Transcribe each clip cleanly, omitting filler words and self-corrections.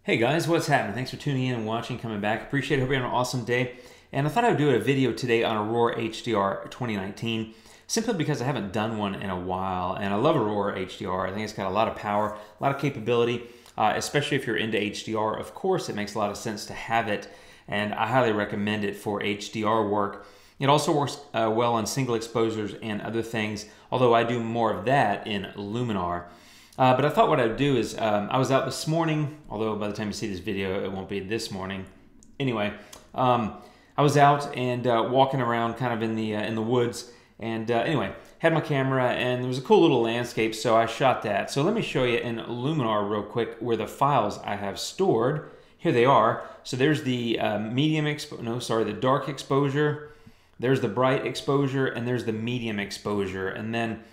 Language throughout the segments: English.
Hey guys, what's happening? Thanks for tuning in and watching, coming back. Appreciate it. Hope you're having an awesome day. And I thought I would do a video today on Aurora HDR 2019, simply because I haven't done one in a while. And I love Aurora HDR. I think it's got a lot of power, a lot of capability, especially if you're into HDR. Of course, it makes a lot of sense to have it, and I highly recommend it for HDR work. It also works well on single exposures and other things, although I do more of that in Luminar. But I thought what I'd do is, I was out this morning, although by the time you see this video, it won't be this morning. Anyway, I was out and walking around kind of in the woods, and anyway, had my camera, and there was a cool little landscape, so I shot that. So let me show you in Luminar real quick where the files I have stored. Here they are. So there's the the dark exposure, there's the bright exposure, and there's the medium exposure, and then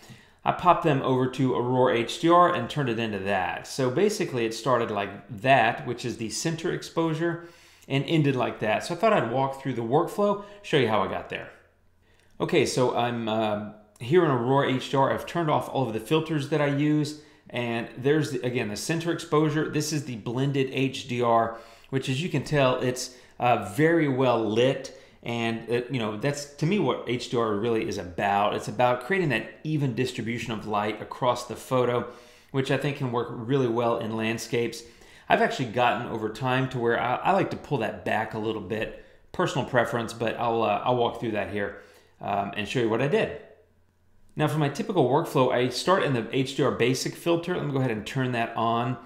I popped them over to Aurora HDR and turned it into that. So basically it started like that, which is the center exposure, and ended like that. So I thought I'd walk through the workflow, show you how I got there. Okay, so I'm here in Aurora HDR. I've turned off all of the filters that I use, and there's, again, the center exposure. This is the blended HDR, which, as you can tell, it's very well lit. And that's, to me, what HDR really is about. It's about creating that even distribution of light across the photo, which I think can work really well in landscapes. I've actually gotten over time to where I like to pull that back a little bit. Personal preference, but I'll walk through that here and show you what I did. Now, for my typical workflow, I start in the HDR basic filter. Let me go ahead and turn that on.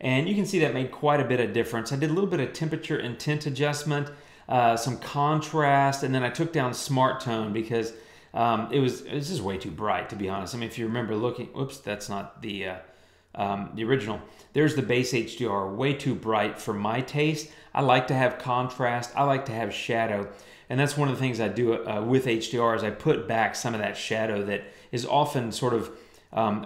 And you can see that made quite a bit of difference. I did a little bit of temperature and tint adjustment, some contrast, and then I took down Smart Tone because it was just way too bright, to be honest. I mean, if you remember looking, oops, that's not the original. There's the base HDR, way too bright for my taste. I like to have contrast. I like to have shadow, and that's one of the things I do with HDR is I put back some of that shadow that is often sort of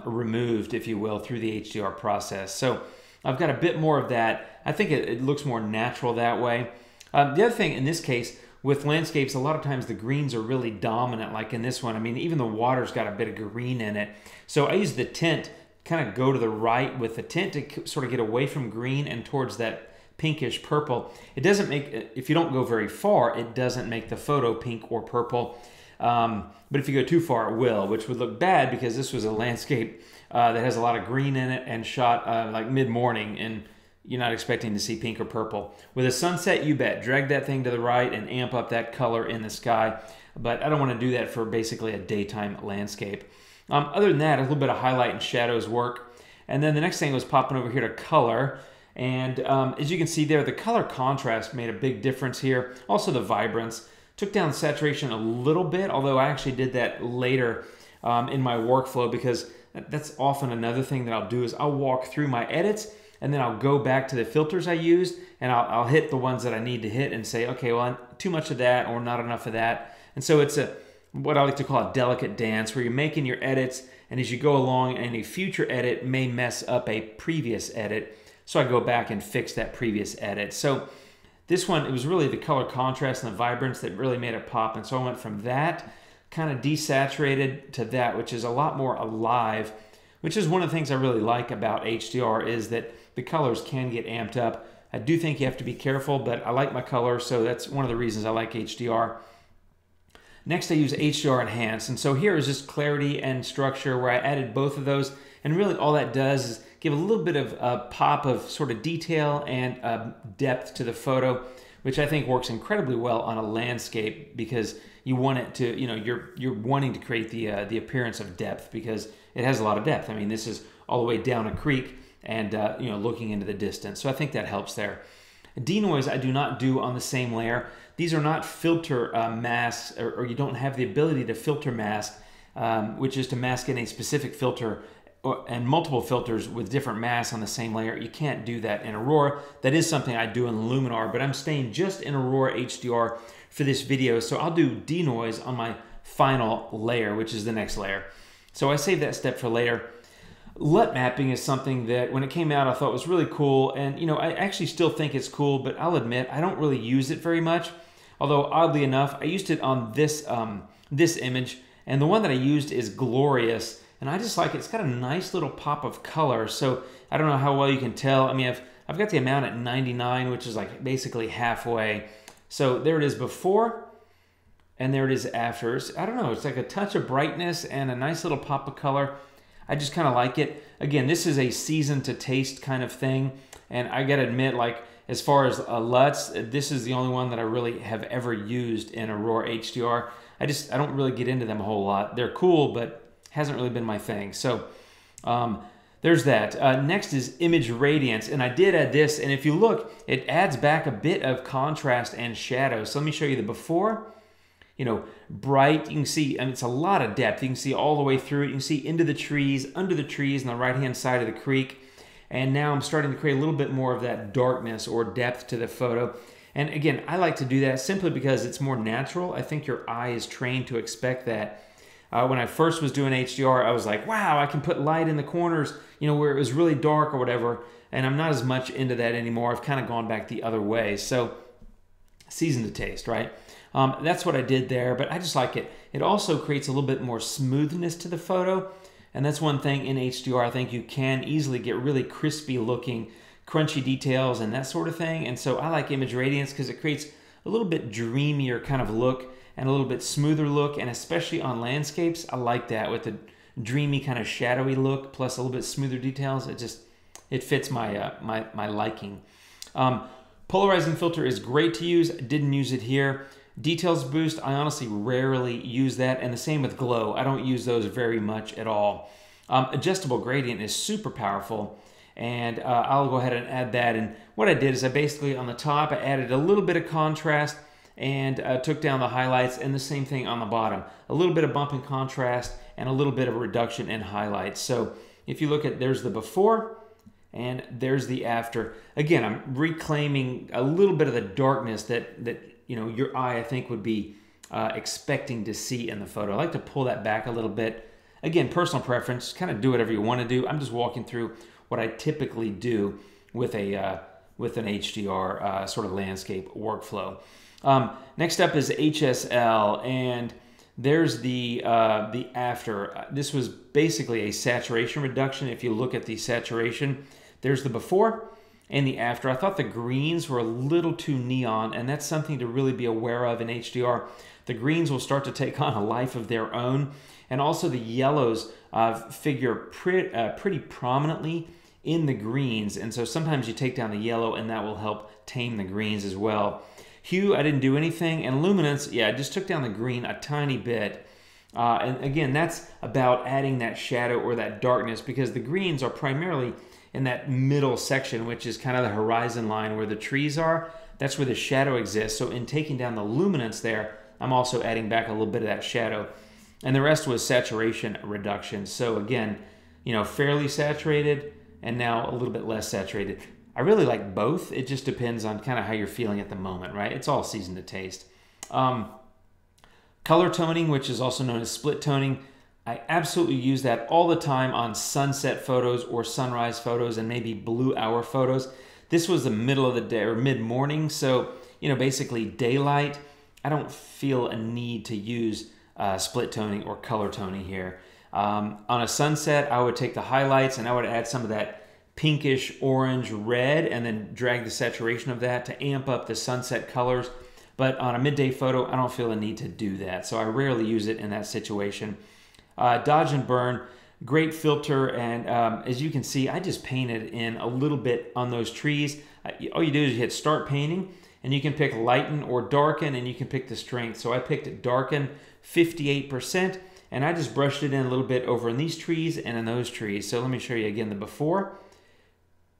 removed, if you will, through the HDR process. So I've got a bit more of that. I think it looks more natural that way. The other thing in this case, with landscapes, a lot of times the greens are really dominant, like in this one. I mean, even the water's got a bit of green in it. So I use the tint, kind of go to the right with the tint to sort of get away from green and towards that pinkish purple. It doesn't make, if you don't go very far, it doesn't make the photo pink or purple. But if you go too far, it will, which would look bad because this was a landscape that has a lot of green in it and shot like mid-morning, and you're not expecting to see pink or purple. With a sunset, you bet. Drag that thing to the right and amp up that color in the sky. But I don't want to do that for basically a daytime landscape. Other than that, a little bit of highlight and shadows work. And then the next thing was popping over here to color. And as you can see there, the color contrast made a big difference here. Also the vibrance. Took down saturation a little bit, although I actually did that later in my workflow, because that's often another thing that I'll do is I'll walk through my edits, and then I'll go back to the filters I used, and I'll hit the ones that I need to hit and say, okay, well, too much of that or not enough of that. And so it's what I like to call a delicate dance, where you're making your edits, and as you go along, any future edit may mess up a previous edit. So I go back and fix that previous edit. So this one, it was really the color contrast and the vibrance that really made it pop. And so I went from that kind of desaturated to that, which is a lot more alive, which is one of the things I really like about HDR, is that the colors can get amped up. I do think you have to be careful, but I like my color, so that's one of the reasons I like HDR. Next, I use HDR Enhance, and so here is just clarity and structure, where I added both of those, and really all that does is give a little bit of a pop of sort of detail and depth to the photo, which I think works incredibly well on a landscape, because you want it to, you're wanting to create the appearance of depth, because it has a lot of depth. I mean, this is all the way down a creek, and looking into the distance. So I think that helps there. Denoise I do not do on the same layer. These are not filter masks, or you don't have the ability to filter mask, which is to mask in a specific filter and multiple filters with different masks on the same layer. You can't do that in Aurora. That is something I do in Luminar, but I'm staying just in Aurora HDR for this video. So I'll do denoise on my final layer, which is the next layer. So I save that step for later. LUT mapping is something that when it came out I thought was really cool, and I actually still think it's cool, but I'll admit I don't really use it very much. Although oddly enough, I used it on this this image, and the one that I used is Glorious, and I just like it. It's got a nice little pop of color. So I don't know how well you can tell. I mean, I've got the amount at 99, which is like basically halfway. So there it is before, and there it is after. I don't know, it's like a touch of brightness and a nice little pop of color. I just kind of like it. Again, this is a season to taste kind of thing. And I gotta admit, like, as far as LUTs, this is the only one that I really have ever used in Aurora HDR. I don't really get into them a whole lot. They're cool, but hasn't really been my thing. So there's that. Next is Image Radiance, and I did add this, and if you look, it adds back a bit of contrast and shadow. So let me show you the before. You know, bright, you can see, and it's a lot of depth. You can see all the way through it. You can see into the trees, under the trees on the right-hand side of the creek. And now I'm starting to create a little bit more of that darkness or depth to the photo. And again, I like to do that simply because it's more natural. I think your eye is trained to expect that. When I first was doing HDR, I was like, wow, I can put light in the corners, you know, where it was really dark or whatever. And I'm not as much into that anymore. I've kind of gone back the other way. So season to taste, right? That's what I did there, but I just like it. It also creates a little bit more smoothness to the photo, and that's one thing in HDR. I think you can easily get really crispy looking, crunchy details and that sort of thing, and so I like Image Radiance because it creates a little bit dreamier kind of look and a little bit smoother look, and especially on landscapes, I like that with the dreamy kind of shadowy look plus a little bit smoother details. It fits my my liking. Polarizing filter is great to use. I didn't use it here. Details boost, I honestly rarely use that, and the same with glow. I don't use those very much at all. Adjustable gradient is super powerful, and I'll go ahead and add that. And what I did is I basically, on the top, I added a little bit of contrast and took down the highlights, and the same thing on the bottom. A little bit of bump in contrast and a little bit of a reduction in highlights. So if you look at, there's the before, and there's the after. Again, I'm reclaiming a little bit of the darkness that you know, your eye, I think, would be expecting to see in the photo. I like to pull that back a little bit. Again, personal preference, kind of do whatever you want to do. I'm just walking through what I typically do with an HDR sort of landscape workflow. Next up is HSL, and there's the after. This was basically a saturation reduction. If you look at the saturation, there's the before and the after. I thought the greens were a little too neon, and that's something to really be aware of in HDR. The greens will start to take on a life of their own, and also the yellows figure pretty prominently in the greens, and so sometimes you take down the yellow and that will help tame the greens as well. Hue, I didn't do anything, and luminance, yeah, I just took down the green a tiny bit. And again, that's about adding that shadow or that darkness, because the greens are primarily in that middle section, which is kind of the horizon line where the trees are. That's where the shadow exists. So in taking down the luminance there, I'm also adding back a little bit of that shadow. And the rest was saturation reduction. So again, you know, fairly saturated and now a little bit less saturated. I really like both. It just depends on kind of how you're feeling at the moment, right? It's all season to taste. Color toning, which is also known as split toning, I absolutely use that all the time on sunset photos or sunrise photos and maybe blue hour photos. This was the middle of the day or mid-morning, so, you know, basically daylight. I don't feel a need to use split toning or color toning here. On a sunset, I would take the highlights and I would add some of that pinkish, orange, red, and then drag the saturation of that to amp up the sunset colors. But on a midday photo, I don't feel a need to do that, so I rarely use it in that situation. Dodge and burn, great filter, and as you can see, I just painted in a little bit on those trees. All you do is you hit start painting, and you can pick lighten or darken, and you can pick the strength. So I picked darken 58%, and I just brushed it in a little bit over in these trees and in those trees. So let me show you again the before.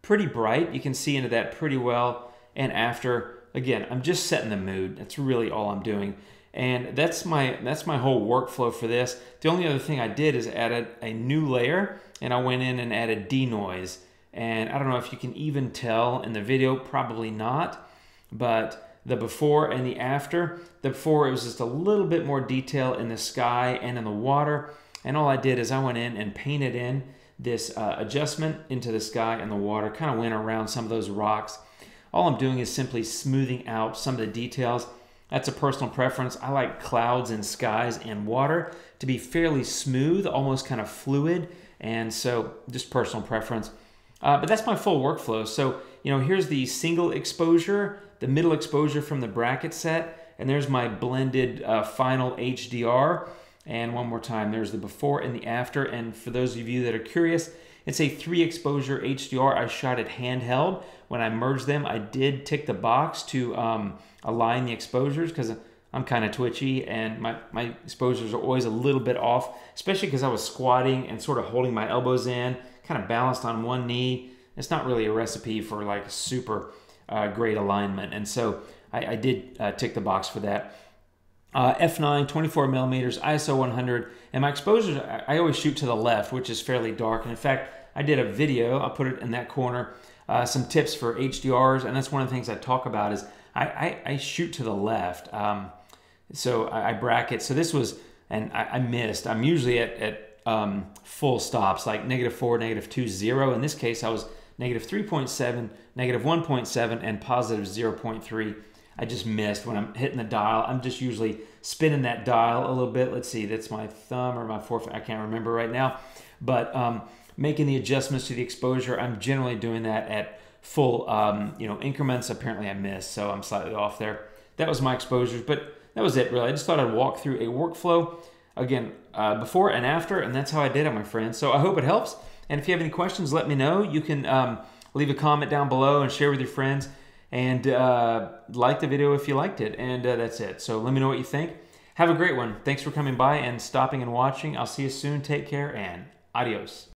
Pretty bright, you can see into that pretty well, and after, again, I'm just setting the mood. That's really all I'm doing. And that's my whole workflow for this. The only other thing I did is added a new layer, and I went in and added denoise. And I don't know if you can even tell in the video, probably not, but the before and the after. The before, it was just a little bit more detail in the sky and in the water. And all I did is I went in and painted in this adjustment into the sky and the water, kind of went around some of those rocks. All I'm doing is simply smoothing out some of the details. That's a personal preference. I like clouds and skies and water to be fairly smooth, almost kind of fluid, and so just personal preference. But that's my full workflow. So, you know, here's the single exposure, the middle exposure from the bracket set, and there's my blended final HDR. And one more time, there's the before and the after. And for those of you that are curious, it's a 3 exposure HDR. I shot it handheld. When I merged them, I did tick the box to align the exposures because I'm kind of twitchy and my exposures are always a little bit off, especially because I was squatting and sort of holding my elbows in, kind of balanced on one knee. It's not really a recipe for like a super great alignment. And so I did tick the box for that. F9, 24 millimeters, ISO 100, and my exposures, I always shoot to the left, which is fairly dark. And in fact, I did a video, I'll put it in that corner, some tips for HDRs, and that's one of the things I talk about is I shoot to the left. So I bracket. So this was, and I missed. I'm usually at full stops, like -4, -2, 0. In this case, I was -3.7, -1.7, and +0.3. I just missed when I'm hitting the dial. I'm just usually spinning that dial a little bit. Let's see, that's my thumb or my forefinger. I can't remember right now. But making the adjustments to the exposure, I'm generally doing that at full increments. Apparently I missed, so I'm slightly off there. That was my exposures, but that was it really. I just thought I'd walk through a workflow, again, before and after, and that's how I did it, my friends. So I hope it helps. And if you have any questions, let me know. You can leave a comment down below and share with your friends. And like the video if you liked it. And that's it. So let me know what you think. Have a great one. Thanks for coming by and stopping and watching. I'll see you soon. Take care and adios.